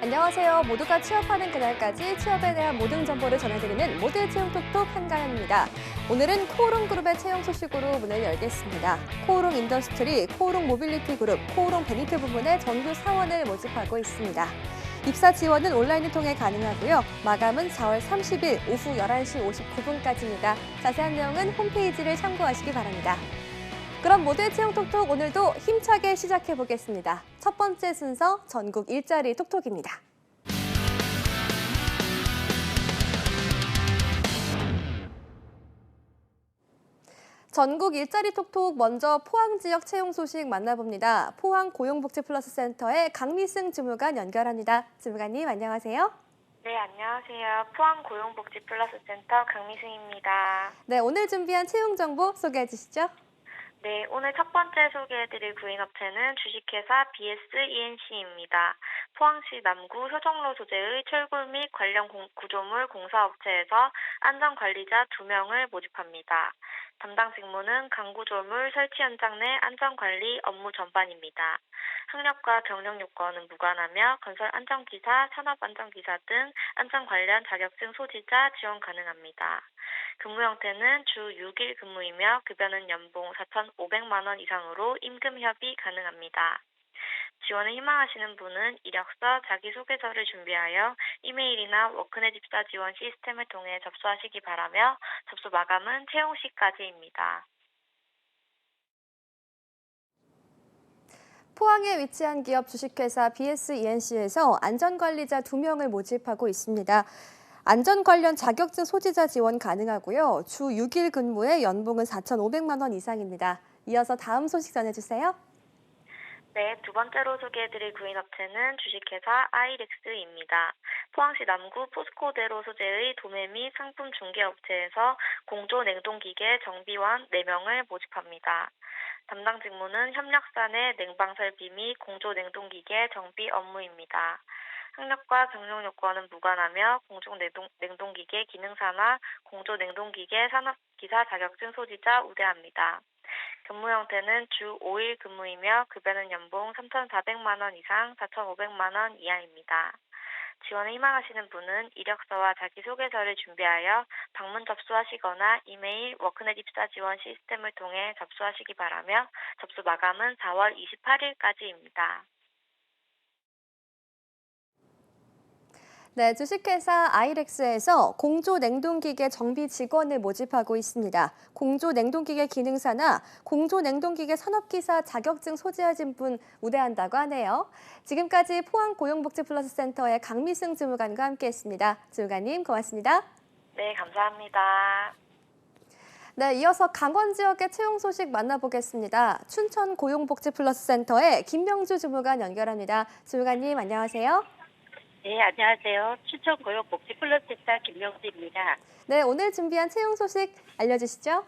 안녕하세요. 모두가 취업하는 그날까지 취업에 대한 모든 정보를 전해드리는 모두의 채용 톡톡 한가연입니다. 오늘은 코오롱 그룹의 채용 소식으로 문을 열겠습니다. 코오롱 인더스트리, 코오롱 모빌리티 그룹, 코오롱 베니트 부문의 전국 사원을 모집하고 있습니다. 입사 지원은 온라인을 통해 가능하고요. 마감은 4월 30일 오후 11시 59분까지입니다. 자세한 내용은 홈페이지를 참고하시기 바랍니다. 그럼 모두의 채용 톡톡 오늘도 힘차게 시작해 보겠습니다. 첫 번째 순서 전국 일자리 톡톡입니다. 전국 일자리 톡톡 먼저 포항 지역 채용 소식 만나봅니다. 포항 고용복지플러스센터의 강미승 주무관 연결합니다. 주무관님 안녕하세요. 네, 안녕하세요. 포항 고용복지플러스센터 강미승입니다. 네, 오늘 준비한 채용 정보 소개해 주시죠. 네, 오늘 첫 번째 소개해드릴 구인업체는 주식회사 BSENC입니다. 포항시 남구 효정로 소재의 철골 및 관련 구조물 공사업체에서 안전관리자 2명을 모집합니다. 담당 직무는 강구조물 설치 현장 내 안전관리 업무 전반입니다. 학력과 경력 요건은 무관하며 건설 안전기사, 산업안전기사 등 안전 관련 자격증 소지자 지원 가능합니다. 근무 형태는 주 6일 근무이며 급여는 연봉 4,500만 원 이상으로 임금 협의 가능합니다. 지원을 희망하시는 분은 이력서, 자기소개서를 준비하여 이메일이나 워크넷 입사 지원 시스템을 통해 접수하시기 바라며 접수 마감은 채용 시까지입니다. 포항에 위치한 기업 주식회사 BSENC에서 안전관리자 2명을 모집하고 있습니다. 안전 관련 자격증 소지자 지원 가능하고요. 주 6일 근무에 연봉은 4,500만 원 이상입니다. 이어서 다음 소식 전해주세요. 네, 두 번째로 소개해드릴 구인업체는 주식회사 아이렉스입니다. 포항시 남구 포스코대로 소재의 도매 및 상품 중개업체에서 공조 냉동기계 정비원 4명을 모집합니다. 담당 직무는 협력사 내 냉방 설비 및 공조 냉동기계 정비 업무입니다. 학력과 경력 요건은 무관하며 공조 냉동기계 기능사나 공조 냉동기계 산업기사 자격증 소지자 우대합니다. 근무 형태는 주 5일 근무이며 급여는 연봉 3,400만 원 이상 4,500만 원 이하입니다. 지원을 희망하시는 분은 이력서와 자기소개서를 준비하여 방문 접수하시거나 이메일, 워크넷 입사 지원 시스템을 통해 접수하시기 바라며 접수 마감은 4월 28일까지입니다. 네, 주식회사 아이렉스에서 공조 냉동기계 정비 직원을 모집하고 있습니다. 공조 냉동기계 기능사나 공조 냉동기계 산업기사 자격증 소지하신 분 우대한다고 하네요. 지금까지 포항 고용복지플러스센터의 강미승 주무관과 함께했습니다. 주무관님 고맙습니다. 네, 감사합니다. 네, 이어서 강원 지역의 채용 소식 만나보겠습니다. 춘천 고용복지플러스센터의 김명주 주무관 연결합니다. 주무관님 안녕하세요. 네, 안녕하세요. 춘천고용복지플러스센터 김명수입니다. 네, 오늘 준비한 채용 소식 알려주시죠.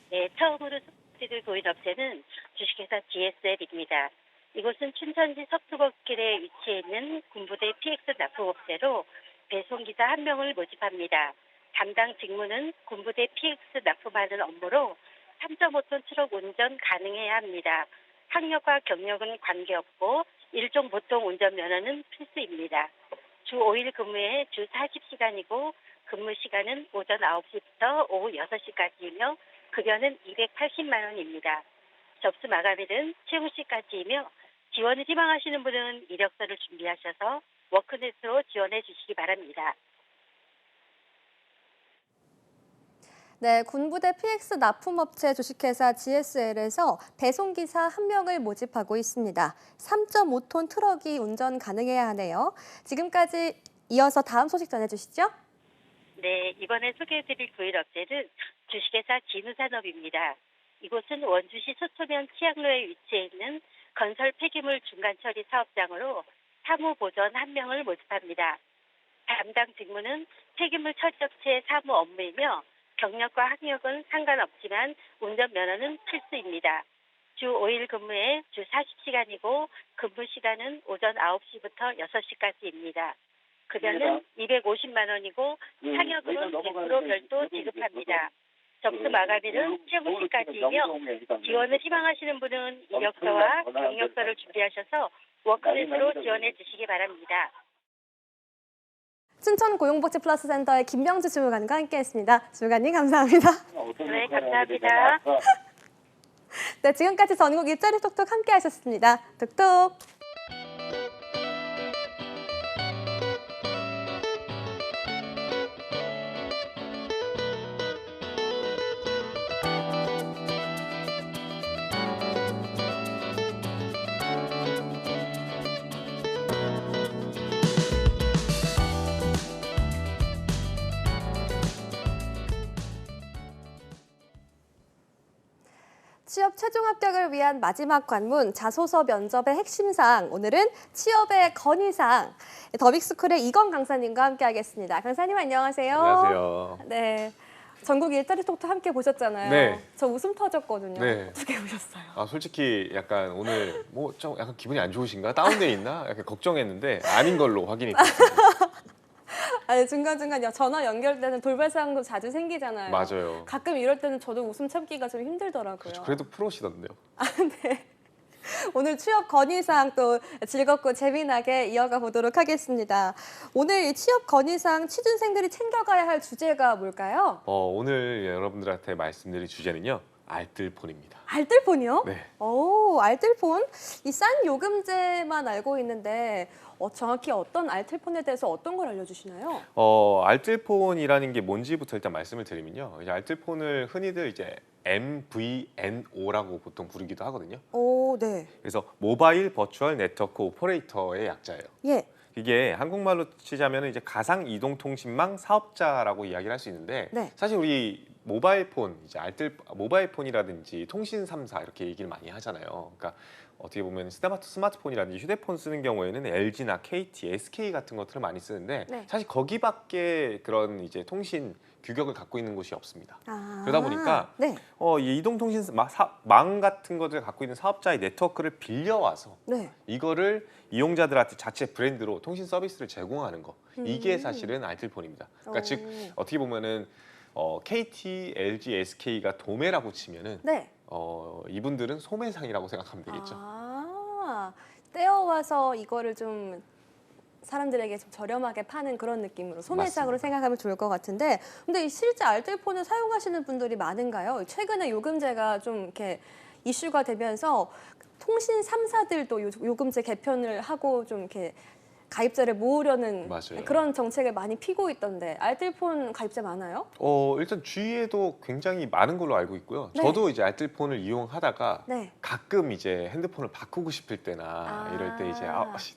네, 처음으로 소개드릴 고인업체는 주식회사 GSL입니다. 이곳은 춘천시 석두곡길에 위치해 있는 군부대 PX 납품업체로 배송기사 1명을 모집합니다. 담당 직무는 군부대 PX 납품하는 업무로 3.5톤 트럭 운전 가능해야 합니다. 학력과 경력은 관계없고 일종 보통 운전면허는 필수입니다. 주 5일 근무에 주 40시간이고 근무 시간은 오전 9시부터 오후 6시까지이며 급여는 280만 원입니다. 접수 마감일은 채용 시까지이며 지원을 희망하시는 분은 이력서를 준비하셔서 워크넷으로 지원해 주시기 바랍니다. 네, 군부대 PX 납품업체 주식회사 GSL에서 배송기사 1명을 모집하고 있습니다. 3.5톤 트럭이 운전 가능해야 하네요. 지금까지 이어서 다음 소식 전해주시죠. 네, 이번에 소개해드릴 구인업체는 주식회사 진우산업입니다. 이곳은 원주시 소초면 치양로에 위치해 있는 건설 폐기물 중간처리 사업장으로 사무보전 1명을 모집합니다. 담당 직무는 폐기물 처리업체 사무 업무이며 경력과 학력은 상관없지만 운전면허는 필수입니다. 주 5일 근무에 주 40시간이고 근무 시간은 오전 9시부터 6시까지입니다. 급여는 250만 원이고 상여금은 100% 별도 지급합니다. 접수 마감일은 채무 시까지이며 지원을 희망하시는 분은 이력서와 경력서를 준비하셔서 워크넷으로 지원해 주시기 바랍니다. 춘천 고용복지 플러스 센터의 김명주 주무관과 함께했습니다. 주무관님 감사합니다. 네, 감사합니다. 네, 지금까지 전국 일자리 톡톡 함께하셨습니다. 톡톡. 취업 최종 합격을 위한 마지막 관문 자소서 면접의 핵심사항, 오늘은 취업의 건의사항, 더빅스쿨의 이건 강사님과 함께하겠습니다. 강사님 안녕하세요. 안녕하세요. 네, 전국 일자리 톡톡 함께 보셨잖아요. 네. 저 웃음 터졌거든요. 네. 어떻게 보셨어요? 아 솔직히 약간 오늘 뭐 좀 약간 기분이 안 좋으신가? 다운돼 있나? 약간 걱정했는데 아닌 걸로 확인이 됐습니다. 아니 중간중간 전화 연결되는 돌발 상황도 자주 생기잖아요. 맞아요. 가끔 이럴 때는 저도 웃음 참기가 좀 힘들더라고요. 그렇죠. 그래도 프로시던데요. 네. 오늘 취업 건의사항 또 즐겁고 재미나게 이어가 보도록 하겠습니다. 오늘 이 취업 건의사항 취준생들이 챙겨가야 할 주제가 뭘까요? 오늘 여러분들한테 말씀드릴 주제는요. 알뜰폰입니다. 알뜰폰이요? 네. 오, 알뜰폰? 이 싼 요금제만 알고 있는데 정확히 어떤 알뜰폰에 대해서 어떤 걸 알려주시나요? 알뜰폰이라는 게 뭔지부터 일단 말씀을 드리면요. 이제 알뜰폰을 흔히들 이제 MVNO라고 보통 부르기도 하거든요. 오, 네. 그래서 모바일 버추얼 네트워크 오퍼레이터의 약자예요. 예. 이게 한국말로 치자면 이제 가상 이동통신망 사업자라고 이야기를 할 수 있는데 네. 사실 우리 모바일폰 이제 모바일폰이라든지 통신 3사 이렇게 얘기를 많이 하잖아요. 그러니까 어떻게 보면 스마트폰이라든지 휴대폰 쓰는 경우에는 LG나 KT, SK 같은 것들을 많이 쓰는데 네. 사실 거기밖에 그런 이제 통신 규격을 갖고 있는 곳이 없습니다. 아, 그러다 보니까 네. 이 이동통신 망 같은 것들을 갖고 있는 사업자의 네트워크를 빌려와서 네. 이거를 이용자들한테 자체 브랜드로 통신 서비스를 제공하는 거 이게 사실은 알뜰폰입니다. 그러니까 즉 어떻게 보면은 KT, LG, SK가 도매라고 치면은 네. 이분들은 소매상이라고 생각하면 되겠죠. 아, 떼어와서 이거를 좀 사람들에게 좀 저렴하게 파는 그런 느낌으로 소매상으로 맞습니다. 생각하면 좋을 것 같은데, 근데 실제 알뜰폰을 사용하시는 분들이 많은가요? 최근에 요금제가 좀 이렇게 이슈가 되면서 통신 3사들도 요금제 개편을 하고 좀 이렇게 가입자를 모으려는 맞아요. 그런 정책을 많이 피고 있던데 알뜰폰 가입자 많아요? 일단 주위에도 굉장히 많은 걸로 알고 있고요. 네. 저도 이제 알뜰폰을 이용하다가 네. 가끔 이제 핸드폰을 바꾸고 싶을 때나 이럴 때 이제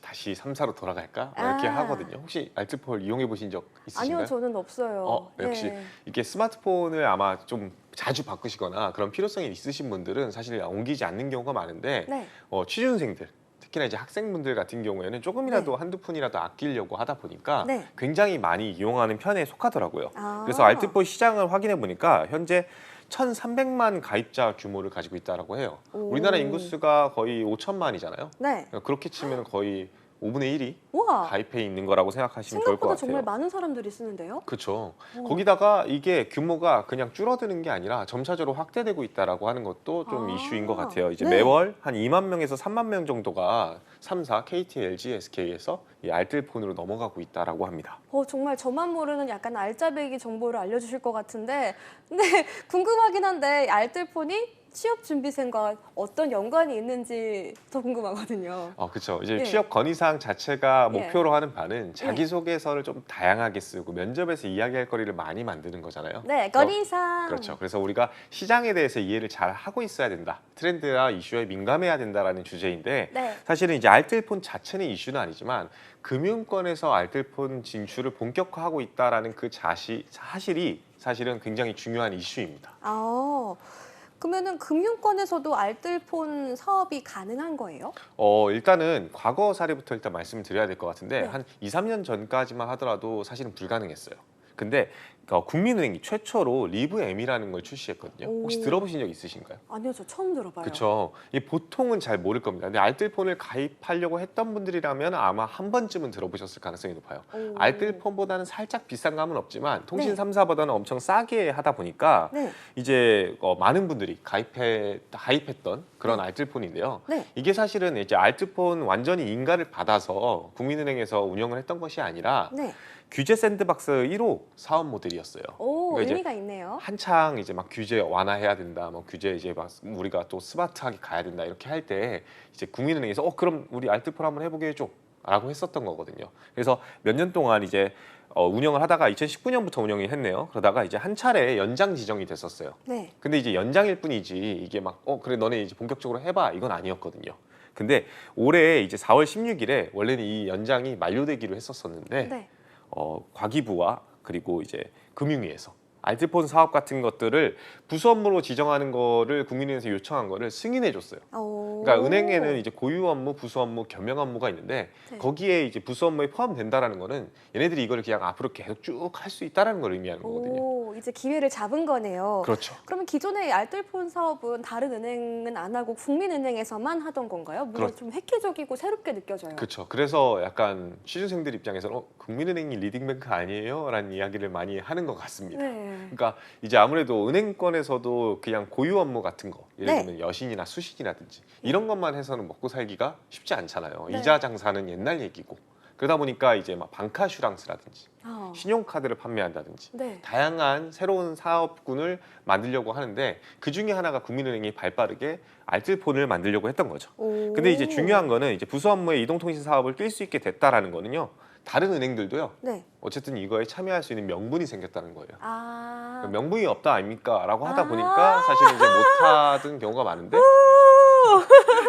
다시 3사로 돌아갈까 이렇게 하거든요. 혹시 알뜰폰 이용해 보신 적 있으신가요? 아니요, 저는 없어요. 역시 네. 이게 스마트폰을 아마 좀 자주 바꾸시거나 그런 필요성이 있으신 분들은 사실 옮기지 않는 경우가 많은데 네. 취준생들 특히나 이제 학생분들 같은 경우에는 조금이라도 네. 한두 푼이라도 아끼려고 하다 보니까 네. 굉장히 많이 이용하는 편에 속하더라고요. 아. 그래서 알뜰폰 시장을 확인해 보니까 현재 1,300만 가입자 규모를 가지고 있다라고 해요. 오. 우리나라 인구수가 거의 5천만이잖아요. 네. 그렇게 치면 거의 5분의 1이 우와. 가입해 있는 거라고 생각하시면 좋을 것 생각보다 같아요. 정말 많은 사람들이 쓰는데요. 그렇죠. 오. 거기다가 이게 규모가 그냥 줄어드는 게 아니라 점차적으로 확대되고 있다라고 하는 것도 좀 이슈인 것 같아요. 이제 네. 매월 한 2만 명에서 3만 명 정도가 3사, KT, LG, SK에서 이 알뜰폰으로 넘어가고 있다라고 합니다. 정말 저만 모르는 약간 알짜배기 정보를 알려주실 것 같은데, 근데 궁금하긴 한데 알뜰폰이 취업 준비생과 어떤 연관이 있는지 더 궁금하거든요. 그렇죠. 이제 예. 취업 건의사항 자체가 예. 목표로 하는 바는 자기소개서를 좀 다양하게 쓰고 면접에서 이야기할 거리를 많이 만드는 거잖아요. 네, 그래서 건의사항. 그렇죠. 그래서 우리가 시장에 대해서 이해를 잘 하고 있어야 된다. 트렌드와 이슈에 민감해야 된다라는 주제인데 네. 사실은 이제 알뜰폰 자체는 이슈는 아니지만 금융권에서 알뜰폰 진출을 본격화하고 있다라는 그 사실이 사실은 굉장히 중요한 이슈입니다. 그러면은 금융권에서도 알뜰폰 사업이 가능한 거예요? 일단은 과거 사례부터 일단 말씀을 드려야 될 것 같은데 네. 한 2, 3년 전까지만 하더라도 사실은 불가능했어요. 근데 국민은행이 최초로 리브 M이라는 걸 출시했거든요. 혹시 오. 들어보신 적 있으신가요? 아니요, 저 처음 들어봐요. 그렇죠. 이 보통은 잘 모를 겁니다. 근데 알뜰폰을 가입하려고 했던 분들이라면 아마 한 번쯤은 들어보셨을 가능성이 높아요. 오. 알뜰폰보다는 살짝 비싼 감은 없지만 통신 네. 3사보다는 엄청 싸게 하다 보니까 네. 이제 많은 분들이 가입했던 그런 알뜰폰인데요. 네. 이게 사실은 이제 알뜰폰 완전히 인가를 받아서 국민은행에서 운영을 했던 것이 아니라 네. 규제 샌드박스 1호 사업 모델이었어요. 오, 그러니까 이제 의미가 있네요. 한창 이제 막 규제 완화해야 된다, 뭐 규제 이제 막 우리가 또 스마트하게 가야 된다 이렇게 할 때 이제 국민은행에서 그럼 우리 알뜰폰 한번 해보게 해줘라고 했었던 거거든요. 그래서 몇 년 동안 이제 운영을 하다가 2019년부터 운영을 했네요. 그러다가 이제 한 차례 연장 지정이 됐었어요. 네. 근데 이제 연장일 뿐이지 이게 막 그래 너네 이제 본격적으로 해봐 이건 아니었거든요. 근데 올해 이제 4월 16일에 원래는 이 연장이 만료되기로 했었었는데 네. 과기부와 그리고 이제 금융위에서 알뜰폰 사업 같은 것들을 부수 업무로 지정하는 거를 국민은행에서 요청한 거를 승인해 줬어요. 오. 그러니까 은행에는 이제 고유 업무, 부수 업무, 겸용 업무가 있는데 네. 거기에 이제 부수 업무에 포함된다라는 거는 얘네들이 이거를 그냥 앞으로 계속 쭉 할 수 있다라는 걸 의미하는 거거든요. 오, 이제 기회를 잡은 거네요. 그렇죠. 그러면 기존의 알뜰폰 사업은 다른 은행은 안 하고 국민은행에서만 하던 건가요? 뭔가 좀 획기적이고 새롭게 느껴져요. 그렇죠. 그래서 약간 취준생들 입장에서는 국민은행이 리딩뱅크 아니에요? 라는 이야기를 많이 하는 것 같습니다. 네. 그러니까 이제 아무래도 은행권에서도 그냥 고유 업무 같은 거 예를 네. 들면 여신이나 수신이라든지 이런 것만 해서는 먹고 살기가 쉽지 않잖아요. 네. 이자 장사는 옛날 얘기고 그러다 보니까 이제 막 방카슈랑스라든지 신용카드를 판매한다든지 네. 다양한 새로운 사업군을 만들려고 하는데 그 중에 하나가 국민은행이 발빠르게 알뜰폰을 만들려고 했던 거죠. 오. 근데 이제 중요한 거는 이제 부수 업무에 이동통신 사업을 낄 수 있게 됐다라는 거는요. 다른 은행들도요. 네. 어쨌든 이거에 참여할 수 있는 명분이 생겼다는 거예요. 아. 명분이 없다 아닙니까? 라고 하다 아. 보니까 사실 이제 못하던 경우가 많은데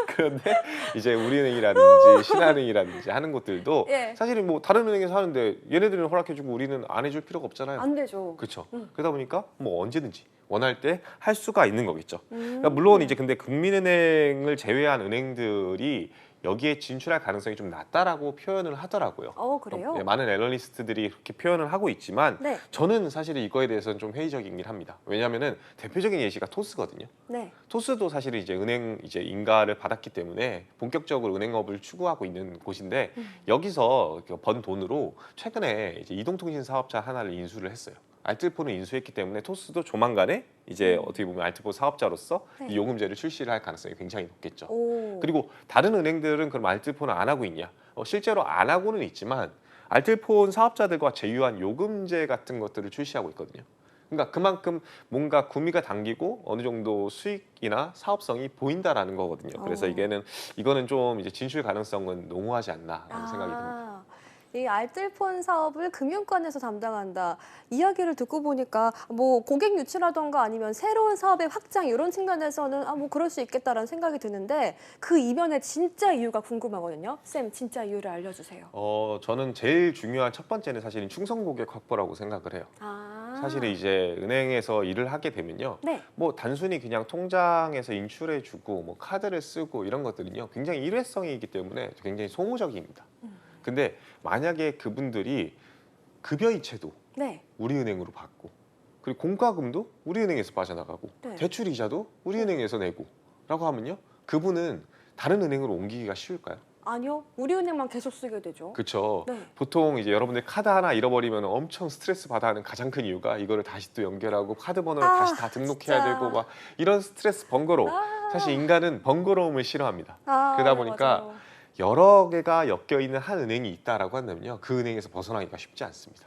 그런데 이제 우리은행이라든지 신한은행이라든지 하는 곳들도 예. 사실은 뭐 다른 은행에서 하는데 얘네들은 허락해주고 우리는 안 해줄 필요가 없잖아요. 안 되죠. 그렇죠. 그러다 보니까 뭐 언제든지 원할 때 할 수가 있는 거겠죠. 그러니까 음. 물론 이제 근데 국민은행을 제외한 은행들이 여기에 진출할 가능성이 좀 낮다라고 표현을 하더라고요. 그래요? 네, 많은 애널리스트들이 그렇게 표현을 하고 있지만 네. 저는 사실 이거에 대해서는 좀 회의적이긴 합니다. 왜냐하면은 대표적인 예시가 토스거든요. 네. 토스도 사실 이제 은행 이제 인가를 받았기 때문에 본격적으로 은행업을 추구하고 있는 곳인데 여기서 번 돈으로 최근에 이제 이동통신 사업자 하나를 인수를 했어요. 알뜰폰을 인수했기 때문에 토스도 조만간에 이제 어떻게 보면 알뜰폰 사업자로서 네. 이 요금제를 출시를 할 가능성이 굉장히 높겠죠. 오. 그리고 다른 은행들은 그럼 알뜰폰을 안 하고 있냐? 실제로 안 하고는 있지만 알뜰폰 사업자들과 제휴한 요금제 같은 것들을 출시하고 있거든요. 그러니까 그만큼 뭔가 구미가 당기고 어느 정도 수익이나 사업성이 보인다라는 거거든요. 그래서 이거는 좀 이제 진출 가능성은 농후하지 않나라는 생각이 듭니다. 이 알뜰폰 사업을 금융권에서 담당한다. 이야기를 듣고 보니까 뭐 고객 유치라던가 아니면 새로운 사업의 확장 이런 측면에서는 뭐 그럴 수 있겠다라는 생각이 드는데 그 이면의 진짜 이유가 궁금하거든요. 쌤, 진짜 이유를 알려주세요. 저는 제일 중요한 첫 번째는 사실은 충성 고객 확보라고 생각을 해요. 사실은 이제 은행에서 일을 하게 되면요. 네. 뭐 단순히 그냥 통장에서 인출해주고 뭐 카드를 쓰고 이런 것들은요. 굉장히 일회성이기 때문에 굉장히 소모적입니다. 근데 만약에 그분들이 급여 이체도 네. 우리은행으로 받고 그리고 공과금도 우리은행에서 빠져나가고 네. 대출 이자도 우리은행에서 내고 라고 하면요. 그분은 다른 은행으로 옮기기가 쉬울까요? 아니요. 우리은행만 계속 쓰게 되죠. 그렇죠. 네. 보통 이제 여러분들 카드 하나 잃어버리면 엄청 스트레스 받아 하는 가장 큰 이유가 이거를 다시 또 연결하고 카드 번호를 다시 다 등록해야 진짜. 되고 막 이런 스트레스 번거로움. 사실 인간은 번거로움을 싫어합니다. 그러다 네, 보니까 맞아요. 여러 개가 엮여 있는 한 은행이 있다라고 한다면요. 그 은행에서 벗어나기가 쉽지 않습니다.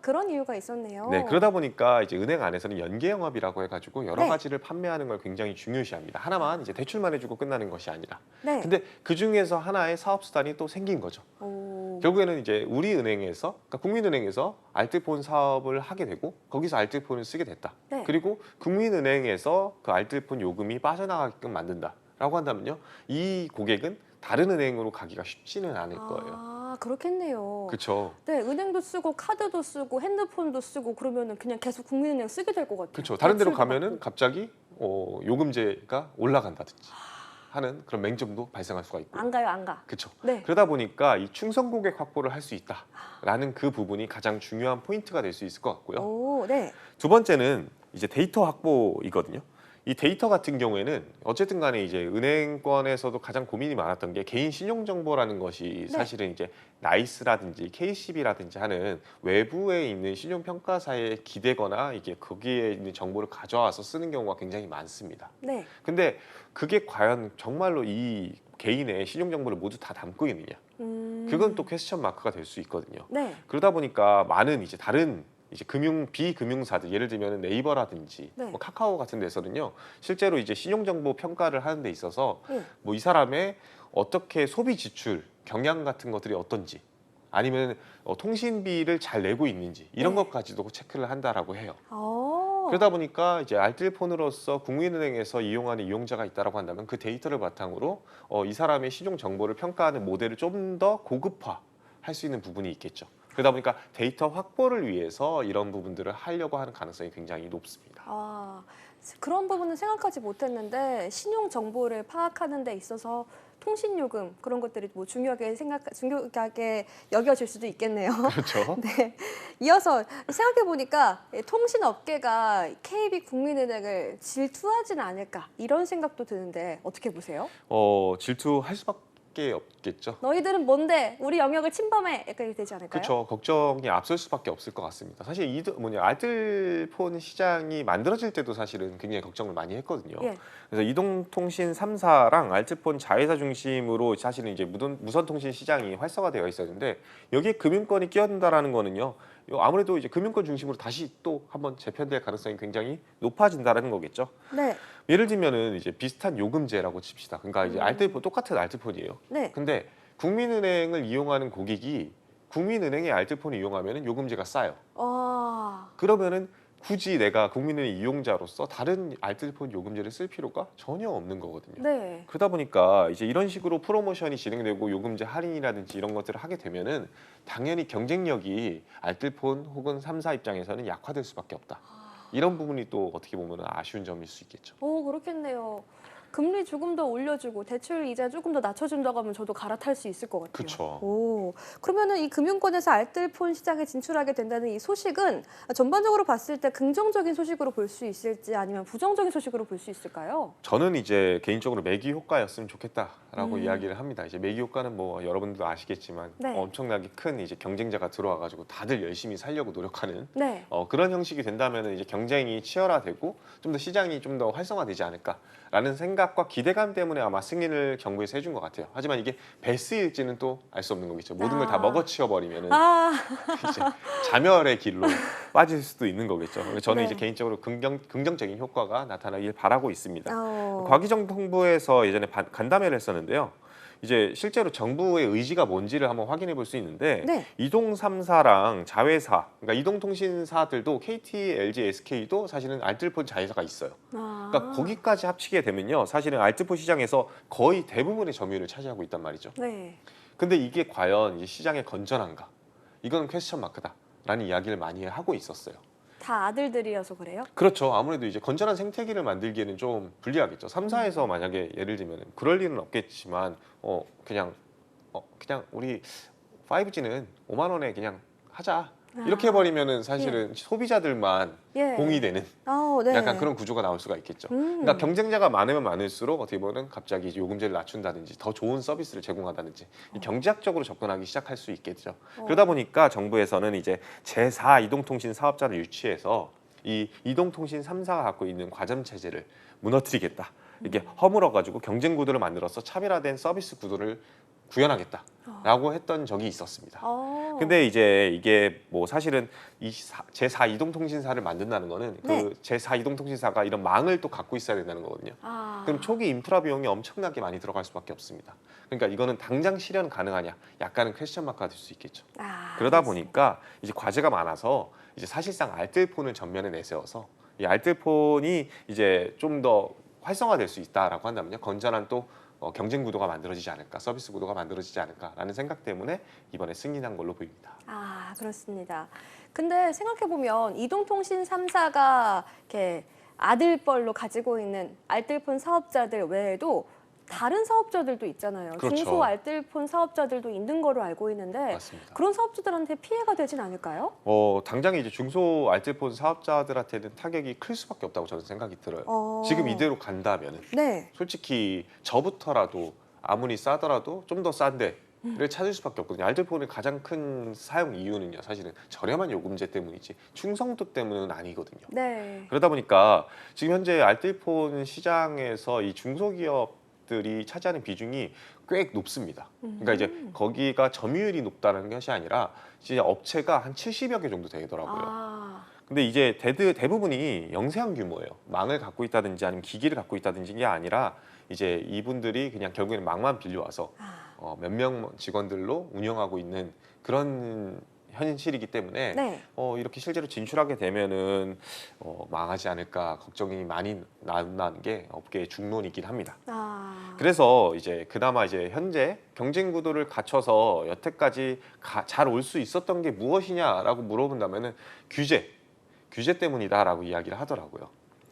그런 이유가 있었네요. 네, 그러다 보니까 이제 은행 안에서는 연계 영업이라고 해가지고 여러 네. 가지를 판매하는 걸 굉장히 중요시합니다. 하나만 이제 대출만 해주고 끝나는 것이 아니라. 네. 근데 그 중에서 하나의 사업 수단이 또 생긴 거죠. 오. 결국에는 이제 우리은행에서, 그러니까 국민은행에서 알뜰폰 사업을 하게 되고 거기서 알뜰폰을 쓰게 됐다. 네. 그리고 국민은행에서 그 알뜰폰 요금이 빠져나가게끔 만든다라고 한다면요, 이 고객은 다른 은행으로 가기가 쉽지는 않을 거예요. 그렇겠네요. 그렇죠. 네, 은행도 쓰고 카드도 쓰고 핸드폰도 쓰고 그러면은 그냥 계속 국민은행 쓰게 될 것 같아요. 그렇죠. 다른 데로 대출도 가면은 받고. 갑자기 요금제가 올라간다든지 하는 그런 맹점도 발생할 수가 있고요. 안 가요, 안 가. 그렇죠. 네. 그러다 보니까 이 충성 고객 확보를 할 수 있다라는 그 부분이 가장 중요한 포인트가 될 수 있을 것 같고요. 오, 네. 두 번째는 이제 데이터 확보이거든요. 이 데이터 같은 경우에는 어쨌든 간에 이제 은행권에서도 가장 고민이 많았던 게 개인 신용 정보라는 것이 네. 사실은 이제 나이스라든지 KCB라든지 하는 외부에 있는 신용 평가사에 기대거나 이게 거기에 있는 정보를 가져와서 쓰는 경우가 굉장히 많습니다. 네. 근데 그게 과연 정말로 이 개인의 신용 정보를 모두 다 담고 있느냐? 그건 또 퀘스천 마크가 될 수 있거든요. 네. 그러다 보니까 많은 이제 다른 이제 비금융사들 예를 들면 네이버라든지 네. 뭐 카카오 같은 데서는요 실제로 이제 신용정보 평가를 하는 데 있어서 네. 뭐 이 사람의 어떻게 소비 지출 경향 같은 것들이 어떤지 아니면 통신비를 잘 내고 있는지 이런 네. 것까지도 체크를 한다라고 해요. 오. 그러다 보니까 이제 알뜰폰으로서 국민은행에서 이용하는 이용자가 있다라고 한다면 그 데이터를 바탕으로 이 사람의 신용 정보를 평가하는 모델을 좀 더 고급화할 수 있는 부분이 있겠죠. 그러다 보니까 데이터 확보를 위해서 이런 부분들을 하려고 하는 가능성이 굉장히 높습니다. 아, 그런 부분은 생각하지 못했는데 신용 정보를 파악하는 데 있어서 통신 요금 그런 것들이 뭐 중요하게 여겨질 수도 있겠네요. 그렇죠. 네. 이어서 생각해 보니까 통신 업계가 KB 국민은행을 질투하지는 않을까 이런 생각도 드는데 어떻게 보세요? 질투할 수밖에 없겠죠. 너희들은 뭔데 우리 영역을 침범해 약간 이렇게 되지 않을까요? 그렇죠. 걱정이 앞설 수밖에 없을 것 같습니다. 사실 알뜰폰 시장이 만들어질 때도 사실은 굉장히 걱정을 많이 했거든요. 예. 그래서 이동통신 3사랑 알뜰폰 자회사 중심으로 사실은 이제 무선통신 시장이 활성화되어 있었는데 여기에 금융권이 끼어든다라는 거는요. 아무래도 이제 금융권 중심으로 다시 또 한번 재편될 가능성이 굉장히 높아진다라는 거겠죠. 네. 예를 들면은 이제 비슷한 요금제라고 칩시다. 그러니까 이제 알뜰폰 똑같은 알뜰폰이에요. 네. 근데 국민은행을 이용하는 고객이 국민은행의 알뜰폰을 이용하면은 요금제가 싸요. 그러면은 굳이 내가 국민은행 이용자로서 다른 알뜰폰 요금제를 쓸 필요가 전혀 없는 거거든요. 네. 그러다 보니까 이제 이런 식으로 프로모션이 진행되고 요금제 할인이라든지 이런 것들을 하게 되면은 당연히 경쟁력이 알뜰폰 혹은 3사 입장에서는 약화될 수밖에 없다. 이런 부분이 또 어떻게 보면 아쉬운 점일 수 있겠죠. 오, 그렇겠네요. 금리 조금 더 올려주고 대출 이자 조금 더 낮춰준다고 하면 저도 갈아탈 수 있을 것 같아요. 그쵸. 오, 그러면은 이 금융권에서 알뜰폰 시장에 진출하게 된다는 이 소식은 전반적으로 봤을 때 긍정적인 소식으로 볼 수 있을지 아니면 부정적인 소식으로 볼 수 있을까요? 저는 이제 개인적으로 매기 효과였으면 좋겠다라고 이야기를 합니다. 이제 매기 효과는 뭐 여러분들도 아시겠지만 네. 엄청나게 큰 이제 경쟁자가 들어와가지고 다들 열심히 살려고 노력하는 네. 그런 형식이 된다면 이제 경쟁이 치열화되고 좀 더 시장이 좀 더 활성화되지 않을까라는 생각과 기대감 때문에 아마 승인을 정부에서 해준 것 같아요. 하지만 이게 베스일지는 또 알 수 없는 거겠죠. 모든 걸 다 먹어치워 버리면은 이제 자멸의 길로 빠질 수도 있는 거겠죠. 저는 네. 이제 개인적으로 긍정적인 효과가 나타나길 바라고 있습니다. 어. 과기정통부에서 예전에 간담회를 했었는데요. 이제 실제로 정부의 의지가 뭔지를 한번 확인해 볼 수 있는데 네. 이동 3사랑 자회사, 그러니까 이동통신사들도 KT, LG, SK도 사실은 알뜰폰 자회사가 있어요. 그러니까 거기까지 합치게 되면요, 사실은 알뜰폰 시장에서 거의 대부분의 점유율을 차지하고 있단 말이죠. 네. 근데 이게 과연 이 시장의 건전한가? 이건 퀘스천 마크다라는 이야기를 많이 하고 있었어요. 다 아들들이어서 그래요? 그렇죠. 아무래도 이제 건전한 생태계를 만들기에는 좀 불리하겠죠. 3사에서 만약에 예를 들면 그럴 일은 없겠지만 그냥 우리 5G는 5만 원에 그냥 하자. 이렇게 해버리면은 사실은 소비자들만 예. 공이 되는 네. 약간 그런 구조가 나올 수가 있겠죠. 그러니까 경쟁자가 많으면 많을수록 어떻게 보면 갑자기 요금제를 낮춘다든지 더 좋은 서비스를 제공한다든지 경제학적으로 접근하기 시작할 수 있겠죠. 그러다 보니까 정부에서는 이제 제4 이동통신 사업자를 유치해서 이 이동통신 3사가 갖고 있는 과점 체제를 무너뜨리겠다. 이게 허물어가지고 경쟁 구도를 만들어서 차별화된 서비스 구도를 구현하겠다라고 했던 적이 있었습니다. 근데 이제 이게 뭐 사실은 이 제4 이동통신사를 만든다는 거는 네. 그 제4 이동통신사가 이런 망을 또 갖고 있어야 된다는 거거든요. 그럼 초기 인프라 비용이 엄청나게 많이 들어갈 수밖에 없습니다. 그러니까 이거는 당장 실현 가능하냐? 약간은 퀘스천 마크가 될 수 있겠죠. 그러다 보니까 이제 과제가 많아서 이제 사실상 알뜰폰을 전면에 내세워서 이 알뜰폰이 이제 좀 더 활성화될 수 있다라고 한다면요, 건전한 또 경쟁 구도가 만들어지지 않을까, 서비스 구도가 만들어지지 않을까라는 생각 때문에 이번에 승인한 걸로 보입니다. 그렇습니다. 근데 생각해보면 이동통신 3사가 이렇게 아들뻘로 가지고 있는 알뜰폰 사업자들 외에도 다른 사업자들도 있잖아요. 그렇죠. 중소 알뜰폰 사업자들도 있는 거로 알고 있는데 맞습니다. 그런 사업자들한테 피해가 되진 않을까요? 당장에 이제 중소 알뜰폰 사업자들한테는 타격이 클 수밖에 없다고 저는 생각이 들어요. 지금 이대로 간다면은 네. 솔직히 저부터라도 아무리 싸더라도 좀 더 싼데 를 찾을 수밖에 없거든요. 알뜰폰의 가장 큰 사용 이유는요, 사실은 저렴한 요금제 때문이지 충성도 때문은 아니거든요. 네. 그러다 보니까 지금 현재 알뜰폰 시장에서 이 중소기업들이 차지하는 비중이 꽤 높습니다. 그러니까 이제 거기가 점유율이 높다는 것이 아니라 진짜 업체가 한 70여 개 정도 되더라고요. 아, 근데 이제 대부분이 영세한 규모예요. 망을 갖고 있다든지 아니면 기기를 갖고 있다든지 게 아니라 이제 이분들이 그냥 결국에는 망만 빌려와서 몇 명 직원들로 운영하고 있는 그런 현실이기 때문에 네. 이렇게 실제로 진출하게 되면은 망하지 않을까 걱정이 많이 나는 게 업계의 중론이긴 합니다. 아, 그래서 이제 그나마 이제 현재 경쟁 구도를 갖춰서 여태까지 잘 올 수 있었던 게 무엇이냐라고 물어본다면은 규제 때문이다라고 이야기를 하더라고요.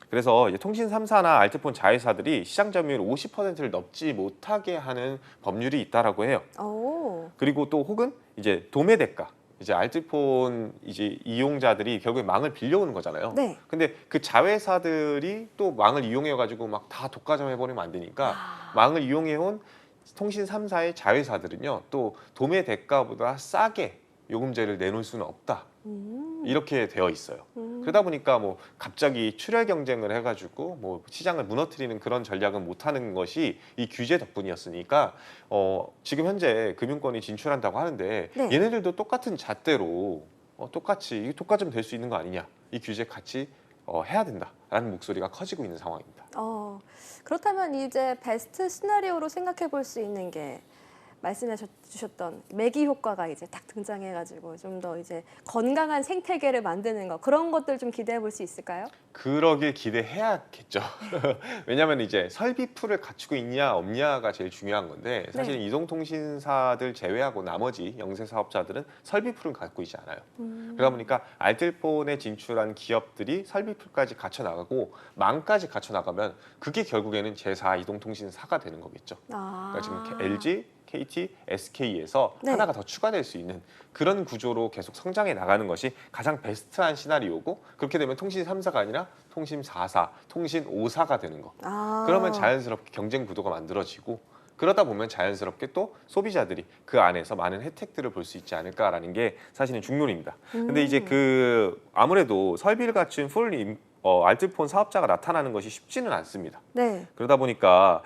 그래서 이제 통신 3사나 알뜰폰 자회사들이 시장 점유율 50%를 넘지 못하게 하는 법률이 있다라고 해요. 오, 그리고 또 혹은 이제 도매 대가, 이제 알뜰폰 이제 이용자들이 결국에 망을 빌려오는 거잖아요. 네. 근데 그 자회사들이 또 망을 이용해 가지고 막 다 독과점 해버리면 안 되니까 망을 이용해 온 통신 3사의 자회사들은요, 또 도매 대가보다 싸게 요금제를 내놓을 수는 없다. 이렇게 되어 있어요. 그러다 보니까 뭐 갑자기 출혈 경쟁을 해가지고 뭐 시장을 무너뜨리는 그런 전략은 못하는 것이 이 규제 덕분이었으니까 지금 현재 금융권이 진출한다고 하는데 네. 얘네들도 똑같은 잣대로 똑같이 독과점 될 수 있는 거 아니냐, 이 규제 같이 해야 된다라는 목소리가 커지고 있는 상황입니다. 그렇다면 이제 베스트 시나리오로 생각해 볼 수 있는 게 말씀해 주셨던 매기 효과가 이제 딱 등장해가지고 좀 더 이제 건강한 생태계를 만드는 거, 그런 것들 좀 기대해 볼 수 있을까요? 그러길 기대해야겠죠. 왜냐하면 이제 설비 풀을 갖추고 있냐 없냐가 제일 중요한 건데 사실 네. 이동통신사들 제외하고 나머지 영세 사업자들은 설비 풀은 갖고 있지 않아요. 그러다 보니까 알뜰폰에 진출한 기업들이 설비 풀까지 갖춰 나가고 망까지 갖춰 나가면 그게 결국에는 제4 이동통신사가 되는 거겠죠. 그러니까 지금 LG, KT, SK에서 네. 하나가 더 추가될 수 있는 그런 구조로 계속 성장해 나가는 것이 가장 베스트한 시나리오고, 그렇게 되면 통신 3사가 아니라 통신 4사, 통신 5사가 되는 거. 그러면 자연스럽게 경쟁 구도가 만들어지고, 그러다 보면 자연스럽게 또 소비자들이 그 안에서 많은 혜택들을 볼 수 있지 않을까라는 게 사실은 중론입니다. 근데 이제 아무래도 설비를 갖춘 풀 알뜰폰 사업자가 나타나는 것이 쉽지는 않습니다. 네. 그러다 보니까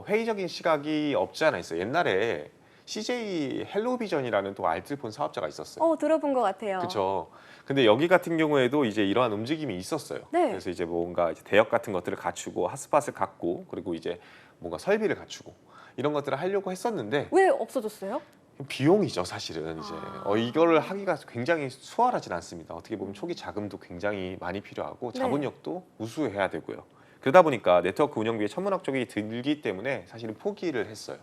회의적인 시각이 없지 않아 있어요. 옛날에 CJ 헬로비전이라는 또 알뜰폰 사업자가 있었어요. 들어본 것 같아요. 그렇죠. 근데 여기 같은 경우에도 이제 이러한 움직임이 있었어요. 네. 그래서 이제 뭔가 이제 대역 같은 것들을 갖추고 핫스팟을 갖고, 그리고 이제 뭔가 설비를 갖추고 이런 것들을 하려고 했었는데 왜 없어졌어요? 비용이죠, 사실은. 이제 이거를 하기가 굉장히 수월하진 않습니다. 어떻게 보면 초기 자금도 굉장히 많이 필요하고 네. 자본력도 우수해야 되고요. 그러다 보니까 네트워크 운영비에 천문학적이 들기 때문에 사실은 포기를 했어요.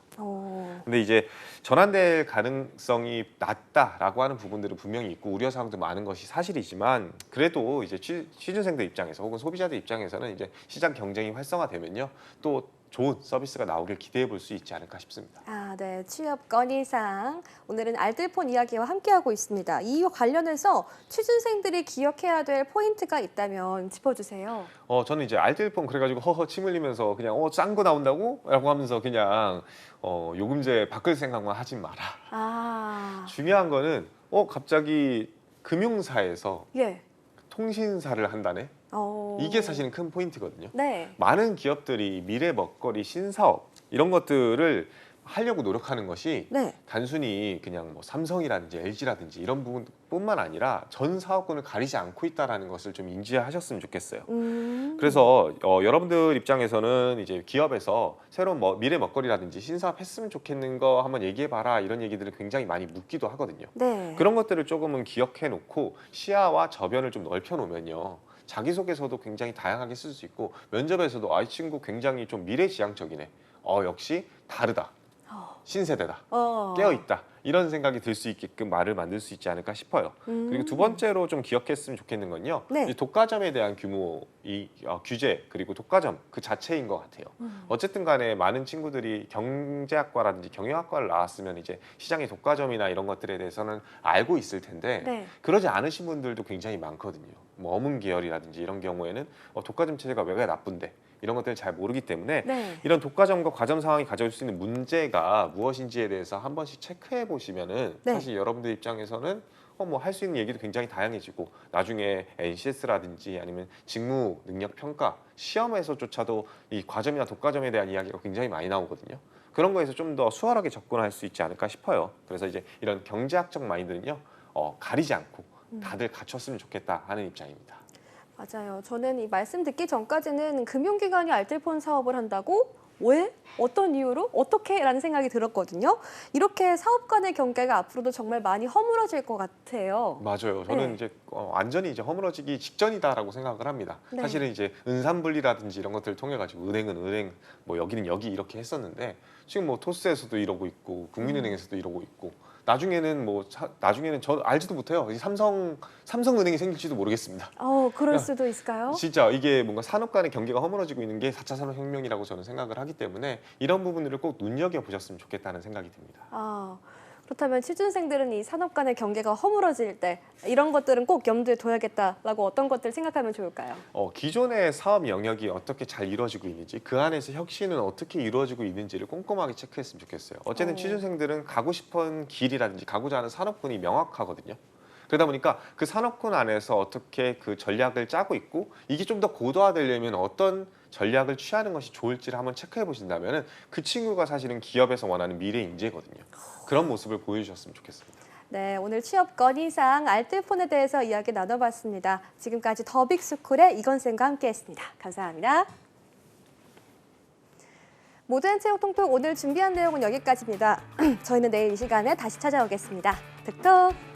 근데 이제 전환될 가능성이 낮다라고 하는 부분들은 분명히 있고 우려사항도 많은 것이 사실이지만, 그래도 이제 취준생들 입장에서 혹은 소비자들 입장에서는 이제 시장 경쟁이 활성화되면요, 또 좋은 서비스가 나오길 기대해 볼 수 있지 않을까 싶습니다. 네. 취업 건의사항. 오늘은 알뜰폰 이야기와 함께하고 있습니다. 이와 관련해서 취준생들이 기억해야 될 포인트가 있다면 짚어주세요. 저는 이제 알뜰폰 그래가지고 허허 침 흘리면서 그냥 싼 거 나온다고? 라고 하면서 그냥 요금제 바꿀 생각만 하지 마라. 중요한 거는 갑자기 금융사에서 예. 통신사를 한다네? 이게 사실은 큰 포인트거든요. 네. 많은 기업들이 미래 먹거리 신사업 이런 것들을 하려고 노력하는 것이 네. 단순히 그냥 뭐 삼성이라든지 LG라든지 이런 부분뿐만 아니라 전 사업군을 가리지 않고 있다는 것을 좀 인지하셨으면 좋겠어요. 그래서 여러분들 입장에서는 이제 기업에서 새로운 미래 먹거리라든지 신사업 했으면 좋겠는 거 한번 얘기해봐라, 이런 얘기들을 굉장히 많이 묻기도 하거든요. 네. 그런 것들을 조금은 기억해 놓고 시야와 저변을 좀 넓혀 놓으면요, 자기소개서도 굉장히 다양하게 쓸 수 있고 면접에서도 이 친구 굉장히 좀 미래지향적이네, 역시 다르다, 신세대다, 깨어있다, 이런 생각이 들 수 있게끔 말을 만들 수 있지 않을까 싶어요. 그리고 두 번째로 좀 기억했으면 좋겠는 건요. 네. 이 독과점에 대한 규제 그리고 독과점 그 자체인 것 같아요. 어쨌든 간에 많은 친구들이 경제학과라든지 경영학과를 나왔으면 이제 시장의 독과점이나 이런 것들에 대해서는 알고 있을 텐데 네. 그러지 않으신 분들도 굉장히 많거든요. 뭐 어문 계열이라든지 이런 경우에는 독과점 체제가 왜 나쁜데 이런 것들을 잘 모르기 때문에 네. 이런 독과점과 과점 상황이 가져올 수 있는 문제가 무엇인지에 대해서 한 번씩 체크해 보시면은 네. 사실 여러분들 입장에서는 뭐 할 수 있는 얘기도 굉장히 다양해지고 나중에 NCS라든지 아니면 직무 능력 평가 시험에서조차도 이 과점이나 독과점에 대한 이야기가 굉장히 많이 나오거든요. 그런 거에서 좀 더 수월하게 접근할 수 있지 않을까 싶어요. 그래서 이제 이런 경제학적 마인드는요 가리지 않고 다들 갖췄으면 좋겠다 하는 입장입니다. 맞아요. 저는 이 말씀 듣기 전까지는 금융기관이 알뜰폰 사업을 한다고? 왜? 어떤 이유로? 어떻게? 라는 생각이 들었거든요. 이렇게 사업 간의 경계가 앞으로도 정말 많이 허물어질 것 같아요. 맞아요. 저는 네. 이제 완전히 이제 허물어지기 직전이다라고 생각을 합니다. 네. 사실은 이제 은산분리라든지 이런 것들을 통해 가지고 은행은 은행, 뭐 여기는 여기 이렇게 했었는데 지금 뭐 토스에서도 이러고 있고 국민은행에서도 이러고 있고 나중에는 나중에는 저 알지도 못해요. 이 삼성은행이 생길지도 모르겠습니다. 그럴 야, 수도 있을까요? 진짜 이게 뭔가 산업 간의 경계가 허물어지고 있는 게 4차 산업혁명이라고 저는 생각을 하기 때문에 이런 부분들을 꼭 눈여겨보셨으면 좋겠다는 생각이 듭니다. 그렇다면 취준생들은 이 산업 간의 경계가 허물어질 때 이런 것들은 꼭 염두에 둬야겠다라고 어떤 것들 생각하면 좋을까요? 기존의 사업 영역이 어떻게 잘 이루어지고 있는지 그 안에서 혁신은 어떻게 이루어지고 있는지를 꼼꼼하게 체크했으면 좋겠어요. 어쨌든 취준생들은 가고 싶은 길이라든지 가고자 하는 산업군이 명확하거든요. 그러다 보니까 그 산업군 안에서 어떻게 그 전략을 짜고 있고 이게 좀 더 고도화되려면 어떤 전략을 취하는 것이 좋을지를 한번 체크해 보신다면 그 친구가 사실은 기업에서 원하는 미래 인재거든요. 그런 모습을 보여주셨으면 좋겠습니다. 네, 오늘 취업 건의사항 알뜰폰에 대해서 이야기 나눠봤습니다. 지금까지 더 빅스쿨의 이건쌤과 함께했습니다. 감사합니다. 모든 체육 통톡 오늘 준비한 내용은 여기까지입니다. 저희는 내일 이 시간에 다시 찾아오겠습니다. 득톡!